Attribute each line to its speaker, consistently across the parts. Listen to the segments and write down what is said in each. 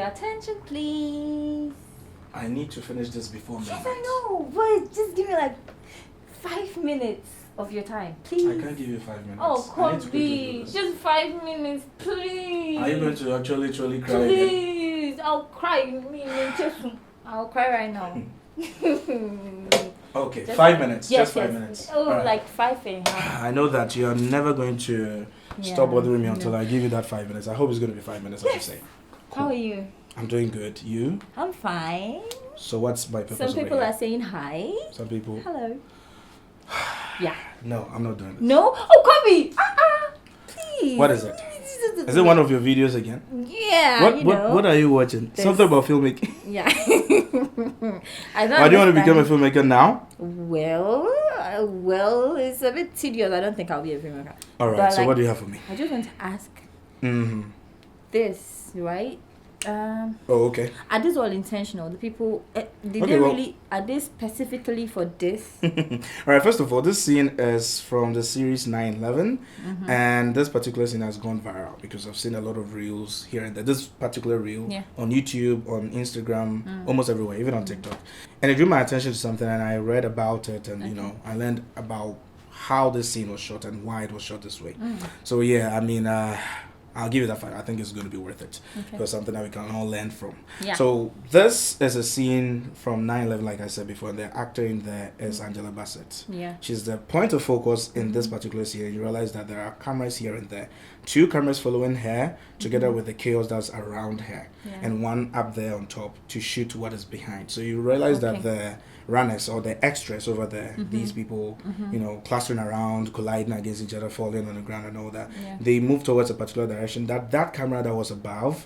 Speaker 1: your attention, please.
Speaker 2: I need to finish this before midnight.
Speaker 1: Yes, I know, but just give me like 5 minutes of your time, please.
Speaker 2: I can't give you 5 minutes.
Speaker 1: Oh,
Speaker 2: Kobe,
Speaker 1: just 5 minutes, please.
Speaker 2: Are you going to actually cry again?
Speaker 1: Please, I'll cry. I'll cry right now.
Speaker 2: Okay, 5 minutes.
Speaker 1: Yes,
Speaker 2: just 5 minutes.
Speaker 1: Oh,
Speaker 2: right.
Speaker 1: like 5.5.
Speaker 2: I know that you're never going to stop bothering me until I give you that 5 minutes. I hope it's going to be 5 minutes, as you say. Cool.
Speaker 1: How are you?
Speaker 2: I'm doing good. You?
Speaker 1: I'm fine.
Speaker 2: So what's my purpose?
Speaker 1: Some people are saying hi.
Speaker 2: Some people.
Speaker 1: Hello. Yeah.
Speaker 2: No, I'm not doing this.
Speaker 1: No? Oh, Kobe! Please.
Speaker 2: What is it? Is it one of your videos again?
Speaker 1: Yeah.
Speaker 2: What are you watching? Something about filmmaking?
Speaker 1: Yeah. I don't
Speaker 2: Why do you want to become a filmmaker now?
Speaker 1: Well, it's a bit tedious. I don't think I'll be a filmmaker.
Speaker 2: Alright,
Speaker 1: but
Speaker 2: so what do you have for me?
Speaker 1: I just want to ask this, right?
Speaker 2: Okay.
Speaker 1: Are these all intentional? The people, are they specifically for this?
Speaker 2: Alright, first of all, this scene is from the series 9/11, and this particular scene has gone viral because I've seen a lot of reels here and there. This particular reel on YouTube, on Instagram, almost everywhere, even on TikTok. And it drew my attention to something, and I read about it, and I learned about how this scene was shot and why it was shot this way. So yeah, I mean, I'll give you that fact. I think it's going to be worth it because something that we can all learn from. Yeah. So this is a scene from 9/11, like I said before. And the actor in there is Angela Bassett. Yeah. She's the point of focus in this particular scene. You realize that there are cameras here and there. 2 cameras following her together with the chaos that's around her. Yeah. And one up there on top to shoot what is behind. So you realize that the runners or the extras over there, these people, clustering around, colliding against each other, falling on the ground and all that, they move towards a particular direction that camera that was above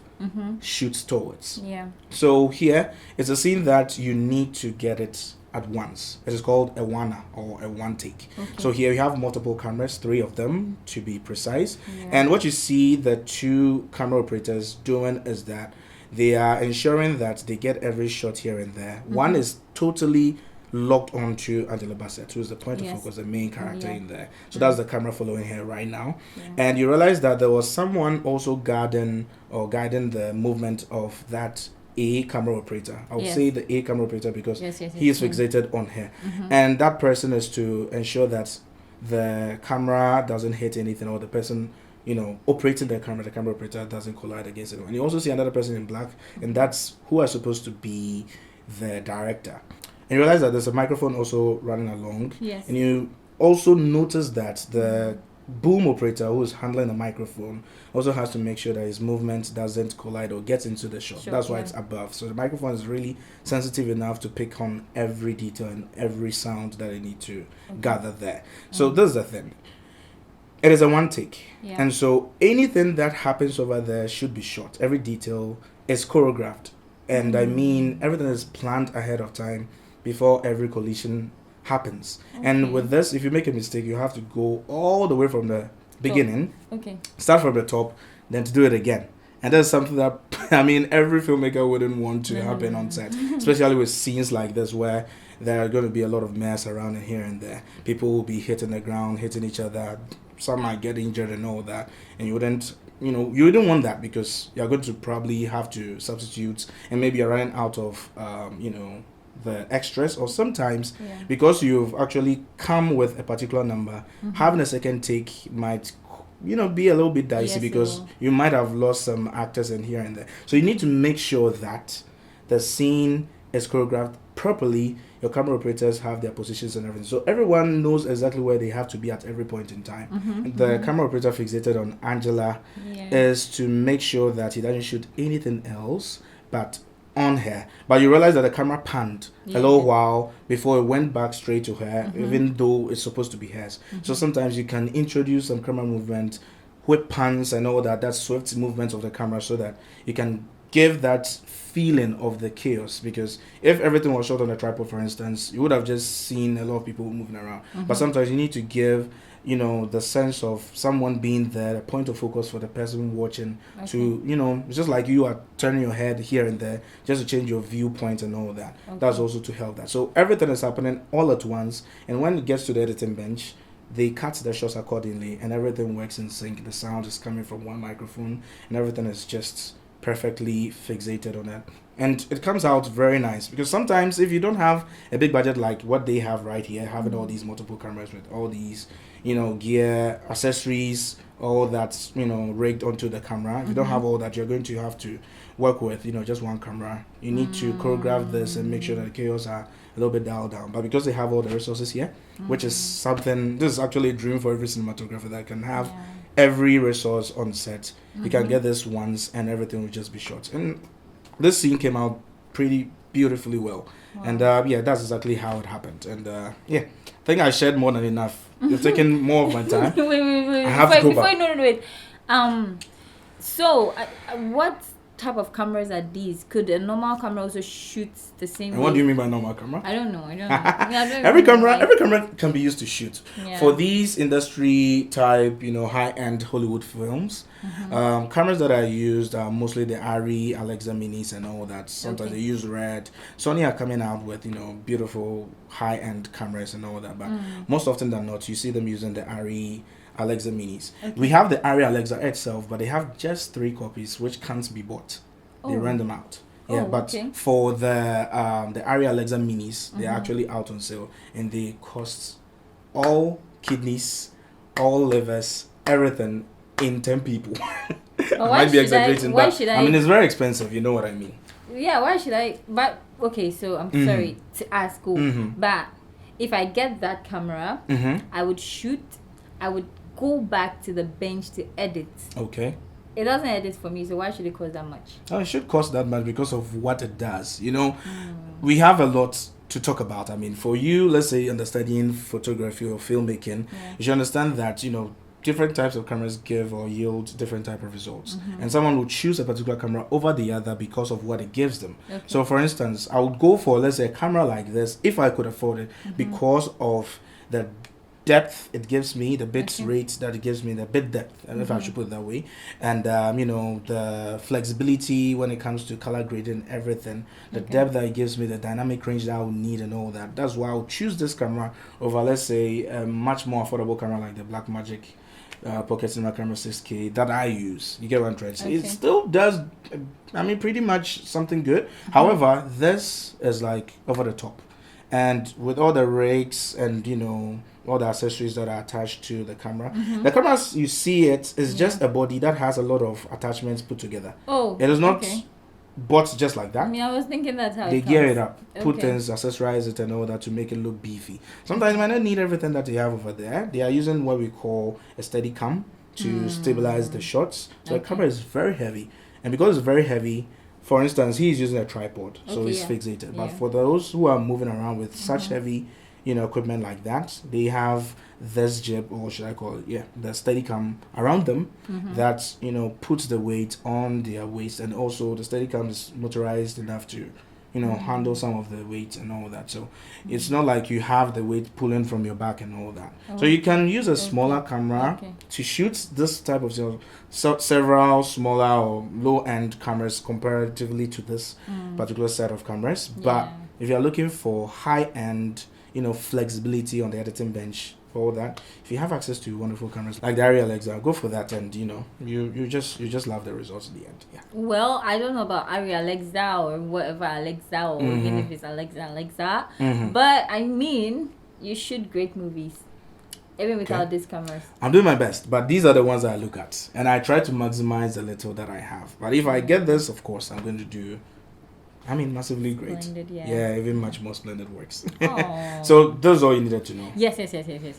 Speaker 2: shoots towards. Yeah. So here it's a scene that you need to get it at once. It is called a one or a one take. So here you have multiple cameras, 3 of them to be precise. And what you see the 2 camera operators doing is that they are ensuring that they get every shot here and there. One is totally locked onto Angela Bassett, who is the point of focus, the main character in there. So that's the camera following her right now. And you realize that there was someone also guiding the movement of that A camera operator. I would say the A camera operator because he is fixated on her. And that person is to ensure that the camera doesn't hit anything, or the person operating the camera operator doesn't collide against it. And you also see another person in black, and that's who is supposed to be the director. And you realize that there's a microphone also running along. Yes. And you also notice that the boom operator who is handling the microphone also has to make sure that his movement doesn't collide or gets into the shot. That's why it's above. So the microphone is really sensitive enough to pick on every detail and every sound that they need to gather there. So this is the thing. It is a one take. Yeah. And so anything that happens over there should be shot. Every detail is choreographed. And I mean, everything is planned ahead of time before every collision happens. And with this, if you make a mistake, you have to go all the way from the beginning. Start from the top, then to do it again. And that's something that, I mean, every filmmaker wouldn't want to happen on set. Especially with scenes like this where there are going to be a lot of mess around and here and there. People will be hitting the ground, hitting each other. Some might get injured and all that, and you wouldn't want that because you're going to probably have to substitute, and maybe you're running out of the extras, or sometimes because you've actually come with a particular number, having a second take might be a little bit dicey because you might have lost some actors in here and there. So you need to make sure that the scene is choreographed properly. Your camera operators have their positions and everything, so everyone knows exactly where they have to be at every point in time. The camera operator fixated on Angela is to make sure that he doesn't shoot anything else but on her. But you realize that the camera panned a little while before it went back straight to her, even though it's supposed to be hers. So sometimes you can introduce some camera movement, whip pans and all that swift movements of the camera, so that you can give that feeling of the chaos. Because if everything was shot on a tripod, for instance, you would have just seen a lot of people moving around. But sometimes you need to give the sense of someone being there, a point of focus for the person watching, to it's just like you are turning your head here and there just to change your viewpoint and all that. That's also to help that. So everything is happening all at once, and when it gets to the editing bench, they cut the shots accordingly, and everything works in sync. The sound is coming from one microphone, and everything is just perfectly fixated on it. And it comes out very nice, because sometimes if you don't have a big budget like what they have right here, having all these multiple cameras with all these, gear, accessories, all that's, rigged onto the camera. If you don't have all that, you're going to have to work with, just one camera. You need to choreograph this and make sure that the chaos are a little bit dialed down. But because they have all the resources here, which is something, this is actually a dream for every cinematographer that can have every resource on set. You can get this once and everything will just be shot. And this scene came out pretty beautifully well. Wow. And that's exactly how it happened. And I think I shared more than enough. You've taken more of my time.
Speaker 1: wait.
Speaker 2: I have to go back.
Speaker 1: Wait. So, what type of cameras are these? Could a normal camera also shoot the same way?
Speaker 2: What do you mean by normal camera?
Speaker 1: I don't know.
Speaker 2: Every camera can be used to shoot. Yeah. For these industry type, high-end Hollywood films, cameras that are used are mostly the ARRI, Alexa Minis and all that. Sometimes they use Red. Sony are coming out with, beautiful high-end cameras and all that. But most often than not, you see them using the ARRI, Alexa Minis. We have the ARRI Alexa itself, but they have just 3 copies which can't be bought. They rent them out. For the ARRI Alexa Minis, they're actually out on sale, and they cost all kidneys, all livers, everything in 10 people. Might be exaggerating, but I mean it's very expensive. You know what I mean?
Speaker 1: Yeah. Why should I? But okay, so I'm sorry to ask, but if I get that camera, I would shoot. I would go back to the bench to edit. Okay. It doesn't edit for me, so why should it cost that much?
Speaker 2: It should cost that much because of what it does. We have a lot to talk about. I mean, for you, let's say understanding photography or filmmaking, you should understand that, different types of cameras give or yield different type of results. And someone would choose a particular camera over the other because of what it gives them. Okay. So, for instance, I would go for, let's say, a camera like this if I could afford it because of the depth it gives me, the bit rate that it gives me, the bit depth, and if I should put it that way, and the flexibility when it comes to color grading, everything, the depth that it gives me, the dynamic range that I would need and all that. That's why I would choose this camera over, let's say, a much more affordable camera like the Blackmagic Pocket Cinema Camera 6K that I use. You get what I'm trying to say? It still does, pretty much something good. However, this is like over the top, and with all the rigs and all the accessories that are attached to the camera. The camera, as you see it, is just a body that has a lot of attachments put together. It is not bought just like that.
Speaker 1: I was thinking that's how
Speaker 2: they gear it up, put things, accessorize it and all that to make it look beefy. Sometimes you might not need everything that they have over there. They are using what we call a steady cam to stabilize the shots. So the camera is very heavy. And because it's very heavy, for instance, he's using a tripod, so he's fixated. But for those who are moving around with such heavy equipment like that, they have this jib, or should I call it, the Steadicam around them that, puts the weight on their waist, and also the Steadicam is motorized enough to, handle some of the weight and all that. So it's not like you have the weight pulling from your back and all that. So you can use a smaller camera to shoot this type of several smaller or low-end cameras comparatively to this particular set of cameras. But if you're looking for high-end flexibility on the editing bench, for all that, if you have access to wonderful cameras like the ARRI Alexa, go for that, and you just love the results in the end.
Speaker 1: Well, I don't know about ARRI Alexa or whatever Alexa, or even if it's Alexa, but you shoot great movies even without these cameras. I'm
Speaker 2: doing my best, but these are the ones I look at, and I try to maximize the little that I have. But if I get this, of course, I'm going to do massively great. Splendid, even much more splendid works. So that's all you needed to know.
Speaker 1: Yes.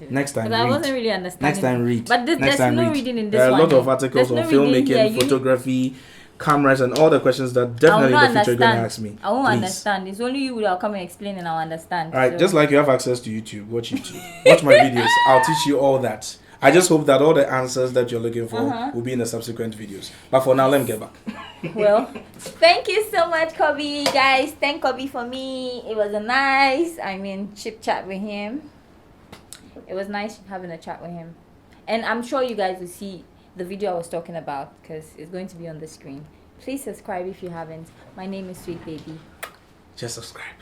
Speaker 2: Next time,
Speaker 1: I wasn't really understanding.
Speaker 2: Next time, read.
Speaker 1: But there's no reading in this
Speaker 2: one. There are a lot
Speaker 1: of
Speaker 2: articles on filmmaking, photography, cameras, and all the questions that definitely in the future you're going to ask me.
Speaker 1: I won't understand. It's only you who will come and explain, and I'll understand.
Speaker 2: All right, just like you have access to YouTube, watch YouTube. Watch my videos. I'll teach you all that. I just hope that all the answers that you're looking for will be in the subsequent videos. But for now, let me get back.
Speaker 1: Well, thank you so much, Kobe. Guys, thank Kobe for me. It was a nice, chip chat with him. It was nice having a chat with him. And I'm sure you guys will see the video I was talking about, because it's going to be on the screen. Please subscribe if you haven't. My name is Sweet Baby.
Speaker 2: Just subscribe.